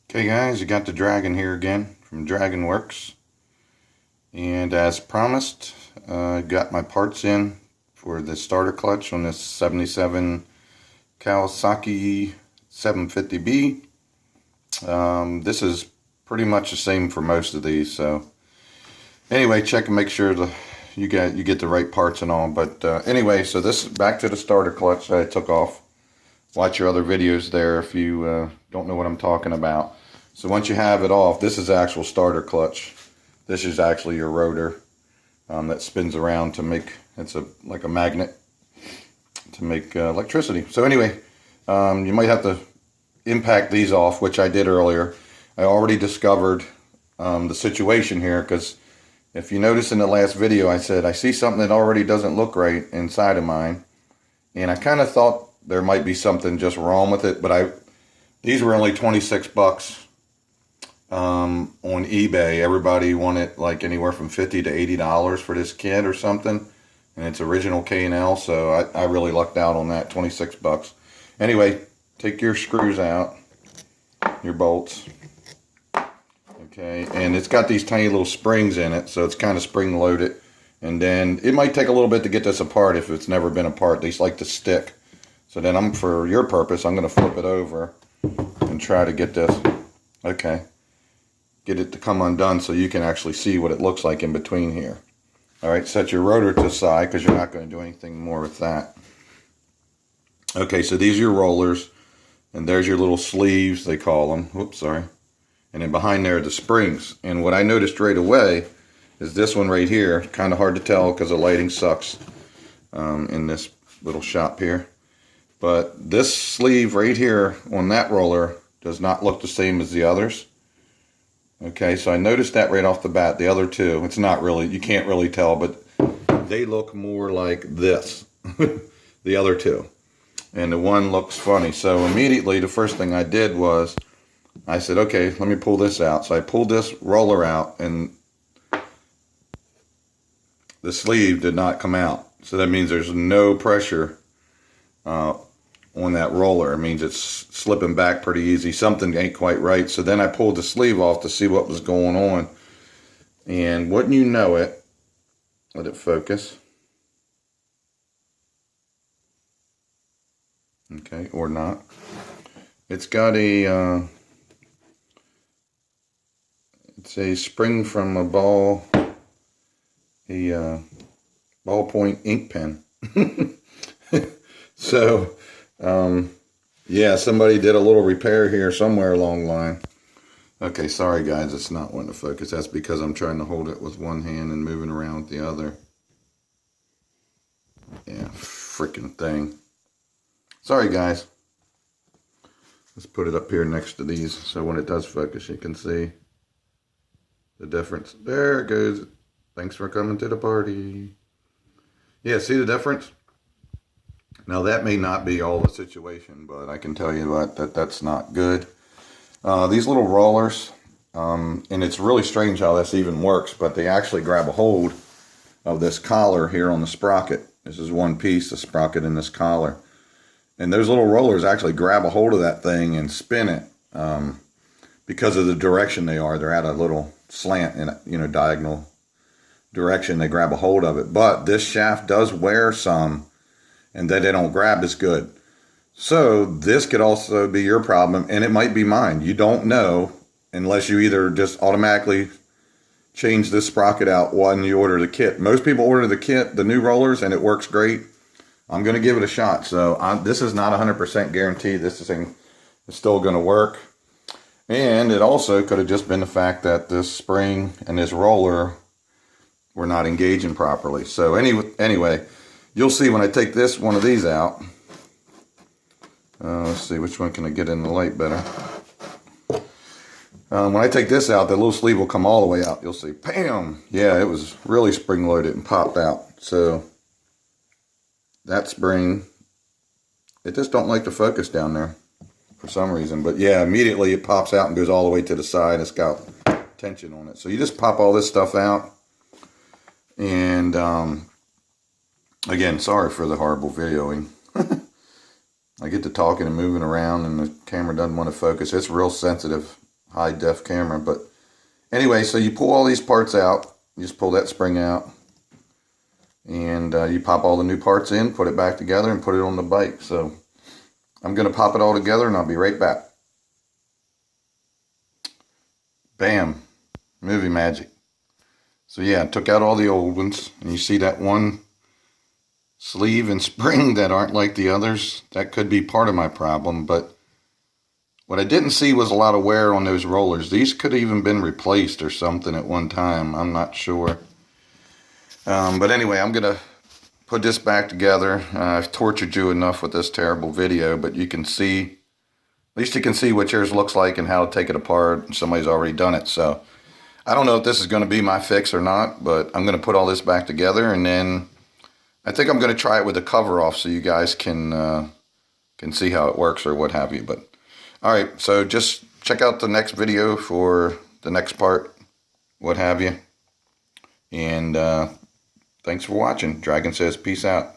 Okay guys, you got the Dragon here again from Dragon Works, and as promised, got my parts in for the starter clutch on this 77 Kawasaki 750B. This is pretty much the same for most of these, so anyway, check and make sure you get the right parts and all. But anyway, so this is back to the starter clutch that I took off. Watch your other videos there if you don't know what I'm talking about. So once you have it off, this is the actual starter clutch. This is actually your rotor that spins around to make, like a magnet to make electricity. So anyway, you might have to impact these off, which I did earlier. I already discovered the situation here, because if you notice in the last video, I said I see something that already doesn't look right inside of mine, and I kind of thought there might be something just wrong with it, but these were only 26 bucks on eBay. Everybody wanted like anywhere from $50 to $80 for this kit or something, and it's original K&L, so I really lucked out on that. 26 bucks. Anyway, take your screws out, your bolts, okay, and it's got these tiny little springs in it, so it's kind of spring loaded, and then it might take a little bit to get this apart if it's never been apart. These like to stick. So then for your purpose, I'm going to flip it over and try to get this, okay, get it to come undone so you can actually see what it looks like in between here. All right, set your rotor to the side because you're not going to do anything more with that. Okay, so these are your rollers, and there's your little sleeves, they call them. Whoops, sorry. And then behind there are the springs. And what I noticed right away is this one right here. Kind of hard to tell because the lighting sucks in this little shop here. But this sleeve right here on that roller does not look the same as the others. Okay, so I noticed that right off the bat. The other two, it's not really, you can't really tell, but they look more like this, the other two. And the one looks funny. So immediately the first thing I did was, I said, okay, let me pull this out. So I pulled this roller out, and the sleeve did not come out. So that means there's no pressure on that roller. It means it's slipping back pretty easy. Something ain't quite right. So then I pulled the sleeve off to see what was going on. And wouldn't you know it, let it focus. Okay, or not. It's got it's a spring from a ballpoint ink pen. So, yeah, somebody did a little repair here somewhere along the line. Okay, sorry guys, it's not wanting to focus. That's because I'm trying to hold it with one hand and moving around with the other. Yeah, freaking thing. Sorry guys. Let's put it up here next to these so when it does focus you can see the difference. There it goes. Thanks for coming to the party. Yeah, see the difference? Now that may not be all the situation, but I can tell you what, that's not good. These little rollers, and it's really strange how this even works, but they actually grab a hold of this collar here on the sprocket. This is one piece, the sprocket in this collar. And those little rollers actually grab a hold of that thing and spin it because of the direction they are. They're at a little slant in diagonal direction. They grab a hold of it. But this shaft does wear some, and then they don't grab as good. So this could also be your problem, and it might be mine. You don't know unless you either just automatically change this sprocket out when you order the kit. Most people order the kit, the new rollers, and it works great. I'm going to give it a shot. So this is not 100% guaranteed this thing is still going to work. And it also could have just been the fact that this spring and this roller were not engaging properly. So anyway, you'll see when I take one of these out. Let's see, which one can I get in the light better? When I take this out, the little sleeve will come all the way out. You'll see, bam! Yeah, it was really spring-loaded and popped out. So that spring, it just don't like to focus down there for some reason. But yeah, immediately it pops out and goes all the way to the side. It's got tension on it. So you just pop all this stuff out. And again, sorry for the horrible videoing. I get to talking and moving around and the camera doesn't want to focus. It's real sensitive high def camera. But anyway, so you pull all these parts out. You just pull that spring out. And you pop all the new parts in, put it back together, and put it on the bike. So I'm going to pop it all together, and I'll be right back. Bam. Movie magic. So yeah, I took out all the old ones. And you see that one sleeve and spring that aren't like the others? That could be part of my problem. But what I didn't see was a lot of wear on those rollers. These could have even been replaced or something at one time. I'm not sure. But anyway, I'm going to put this back together. I've tortured you enough with this terrible video, but you can see, at least you can see what yours looks like and how to take it apart. Somebody's already done it. So I don't know if this is going to be my fix or not, but I'm going to put all this back together, and then I think I'm going to try it with the cover off so you guys can see how it works or what have you. But all right, so just check out the next video for the next part, what have you. And thanks for watching. Dragon says peace out.